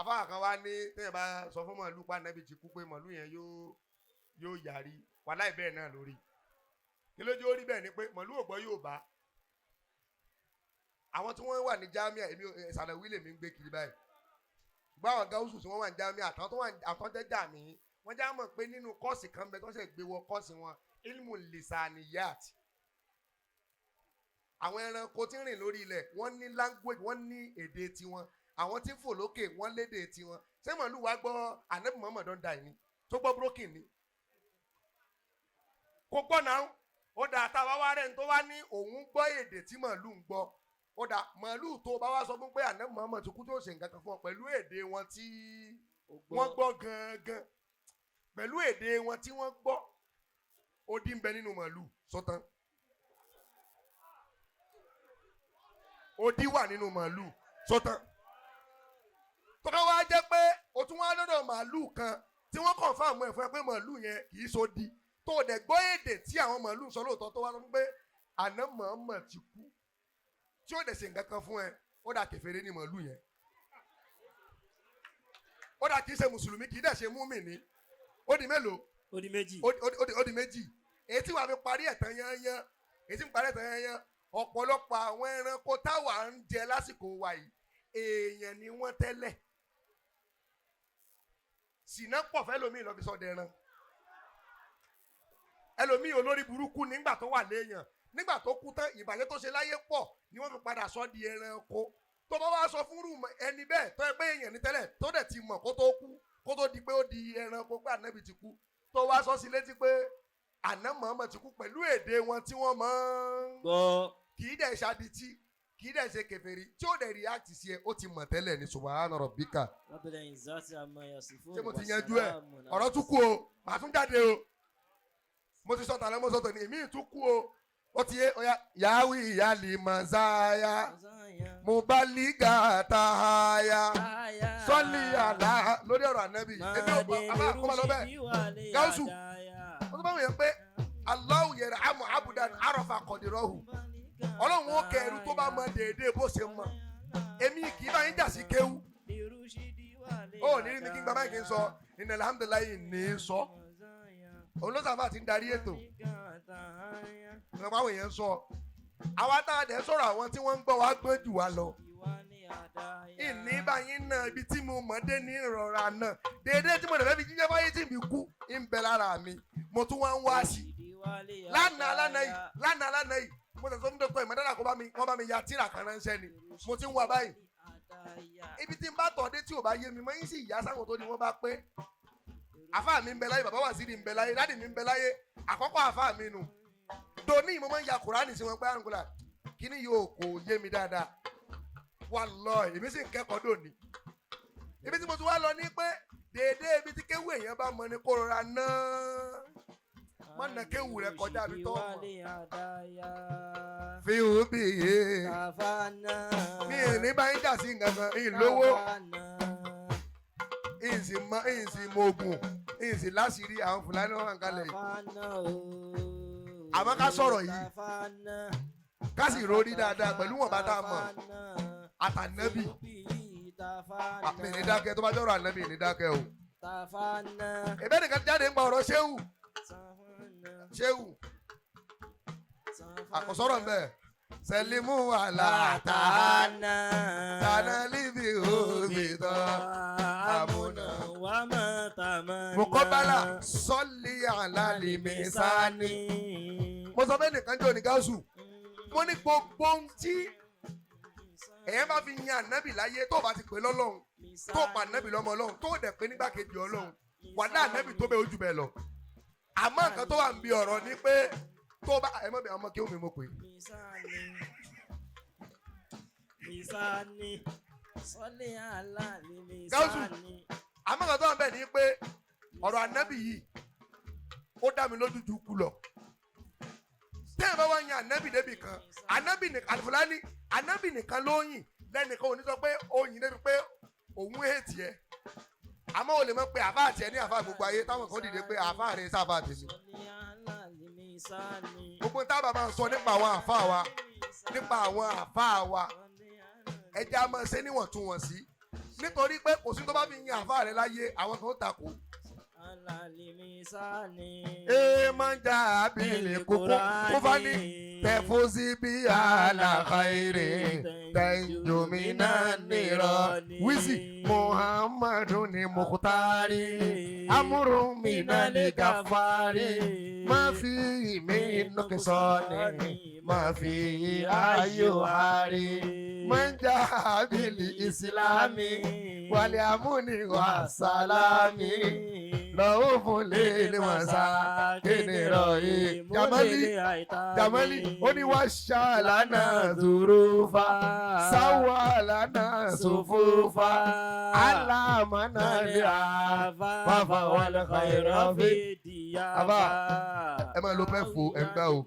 àfáà kan wá ní tẹ́yẹ̀ bá sọ fún màálù pa ànábì ti kú pé màálù yẹn yóò yàrí wàláì bẹ́ẹ̀ náà lórí kí lójú ó rí bẹ́ẹ̀ ni pé màálù ò gbọ́ yóò bá àwọn tí wọ́n wà ní jámíà èmi ìsàlẹ̀ wílé mi ń gbé kiri báyìí ṣùgbọ́n àwọn gáúsù tí wọ́n wà ní jámíà àtàwọn jẹ́ jàmí wọ́n já mọ̀ pé nínú kọ́ọ̀sì kan bẹ tó ṣe gbé wọ kọ́ọ̀sì wọn ilmu lisaniyat àwọn ẹranko tí ń rìn lórí ilẹ̀ wọ́n ní language wọ́n ní èdè tiwọn àwọn tí ń fò lókè wọ́n lédè tiwọn ṣé màálù wa gbọ́ anabi muhammad don die ni tó gbọ́ broken ni kò gbọ́ náà ó dà tá a bá wá rẹ̀ ń tó wá ní òun gbọ́ èdè tí màálù ń gbọ́ ó dà màálù tó bá wá sọ fún pé anabi muhammad ti kú tó ṣe nǹkan kan fún ọ pẹ̀lú èdè wọn tí wọ́n gbọ́ gangan pẹ̀lú èdè wọn tí wọ́n gbọ́ ó dín bẹ nínú màálù sọ́tàn ó dín wà nínú màálù sọ́tàn tó ká wá jẹ́ pé o tún wá lọ́dọ̀ màálù kan tí wọ́n confirm ẹ̀ fún ẹ pé màálù yẹn kì í so di tó o dẹ̀ gbọ́ èdè tí àwọn màálù sọ lóòótọ́ tó wá sọ pé àná màmá ti kú tí ó dẹ̀ ṣe nǹkan kan fún ẹ ó dà kèfèrí ní màálù yẹn ó dà kì í ṣe mùsùlùmí kì í dẹ̀ ṣe múmìnì ó di mélòó ó di méjì ó di méjì èyí tí wàá fi parí ẹ̀tàn yányán èyí tí ń parí ẹ̀tàn yányán ọ̀pọ̀lọpọ̀ àwọn ẹranko táwa ń jẹ lásìkò wa yìí èèyàn ni wọ́n tẹ́lẹ̀ sìnà pọ̀ fẹ́ lómi lọ́bi sọ́dẹ̀ ẹran ẹlòmíì olórí burúkú nígbà tó wà léèyàn nígbà tó kú tán ìbàjẹ́ tó ṣe láyé pọ̀ ni wọ́n fi padà sọ di ẹranko tó bá wá sọ fún rúùmù ẹni bẹ́ẹ̀ tó ẹ pé èèyàn ní tẹ́lẹ̀ tó dẹ̀ ti mọ̀ kó tó kú kó tó di pé ó di ẹranko pé ànábì ti kú tó wá sọ sí létí pé àná Muhammad ti kú pẹ̀lú èdè wọn tí wọ́n mọ̀ ń gbọ́ kì í dẹ̀ ṣadití kì í dẹ̀ ṣe kèfèrí tí ó dẹ̀ react sí ẹ ó ti mọ̀ tẹ́lẹ̀ ní subhana rabbika. ṣé mo ti yanjú ẹ ọ̀rọ̀ tún kú o màá tún jáde o mo ti sọ tàlẹ́ mo sọ tòní èmi tún kú o ó ti yé ọ̀ya yàwí ìyáàlì mọ̀záyà mubaliga tahaya sọ́ọ̀lì àlá lórí ọ̀rọ̀ ànábì èmi ò bá àbá lọ bẹ́ẹ̀ gáúsù ó tún bá wọ̀nyẹn pé Allahu yarhamu abudan arafa qadirahu ọlọ́run ó kẹrù tó bá mọ déédéé bó ṣe mọ èmi kì í bá yín jà sí kéwú ó ní ní kí n gba báyìí kí n sọ ìnà alhamdulilayi ní í sọ òun ló sábà ti ń darí ètò ìgbà àwọn èèyàn sọ àwa tá a dẹ̀ sọ̀rọ̀ àwọn tí wọ́n ń gbọ́ wá gbọ́n jù wá lọ ìní báyìí náà ibi tí mo mọ̀ dé ní ìrọ̀rà náà déédéé tí mo dẹ̀ fẹ́ fi jíjẹ́ báyìí tí mi kú ń bẹ lára mi mo tún wá ń wá sí lánàá yìí mo tẹ̀sán fún dọ́kítọ̀ ìmọ̀dára kó wọ́n bá mi ya tíra kan ránṣẹ́ ni mo ti ń wá báyìí ibi tí n bá tọ̀ dé tí ò bá yé mi mọ́ yín sì yá sáwọn tó ní wọ́n bá pé àfáà mi ń bẹ láyé bàbá Wàsíìrì ń bẹ láyé dádì mi ń bẹ láyé àkọ́kọ́ àfáà mi nù dòní mo máa ń ya Kùránì sí wọn pé àǹkúlà kíní yóò kò yé mi dáadáa wallahi èmi sì ń kẹ́kọ̀ọ́ dòní ibi tí mo ti wá lọ ní pé déédéé ibi tí kéwù èèyàn bá mọ ní kó rọra náà má nà kéwù rẹ kọjá mi tó mọ fi òbí yé mi ì ní báyìí jà sí nǹkan kan ìlówó ìsìn mọ̀gùn ìsìn láṣìírí àwọn Fúlàní wọn kàn kalẹ̀ àmọ́ ká sọ̀rọ̀ yìí ká sì rórí dáadáa pẹ̀lú wọn bá tá a mọ̀ àtànẹ́bì mi ní dákẹ́ tó bá jọ̀rọ̀ ànẹ́bì ní dákẹ́ o ẹ̀bẹ́ nìkan jáde ń gba ọ̀rọ̀ ṣéwù àkọsọ́rọ̀ mbẹ́ sẹ́límù àlàtàánà tànà líbi òbí tán àmúnà Muqoiba sọ́ọ̀lì àlàlìmísání. mo sọ fẹ́ nìkan jẹ́ onígáṣù mo ní gbogbo ohun tí èèyàn bá fi yan ànábì láyé tó bá ti pè lọ́lọ́run tó pa ànábì lọ́mọ ọlọ́run tó dẹ̀ pé nígbàkejì ọlọ́run wàdà ànábì tó bẹ ojú bẹ lọ àmọ́ nǹkan tó wà ń bi ọ̀rọ̀ ni pé tó bá ẹ mọ̀ bí ọmọ kí omi mo pè é. gáúsù àmọ́ nǹkan tó wà ń bẹ̀ ni pé ọ̀rọ̀ ànábì yìí ó dá mi lójú ju kú lọ. tẹ́ẹ̀ bá wá yan ànábì débi kan ànábì nìkan àlùfáàní ànábì nìkan ló yìn lẹ́nìkan ò ní sọ pé ó yìn débi pé òun èètì ẹ̀ àmọ́ o lè mọ̀ pé àfáà tiẹ̀ ní àfáà gbogbo ayé táwọn kan dìde pé àfáà rẹ̀ sáfà tèmi. gbogbo tábà máa ń sọ nípa àwọn àfáà wa ẹja máa ṣe níwọ̀ntúnwọ̀nsí nítorí pé kò sí tó bá fi yin àfa rẹ̀ láyé àwọn kan ó takò. Manja abili kufani tefuzi bi ala khairi tanjumina niro wizi Muhammadu ni Mukhtari amuru minani gafari ma fi min nukisani ma fi ayuhari manja abili islami wali amuni wa salami lọ́wọ́ lè mọ̀sá kéde rọ̀yé. Jamali ó ní wá ṣàlànà zurufa sáwọ́ àlànà sòfófà aláàmánà lè àfà wàlẹ̀ kàìrọ̀ fi. Àbá ẹ máa lo pẹ́ fò ẹ̀ ń gbá o.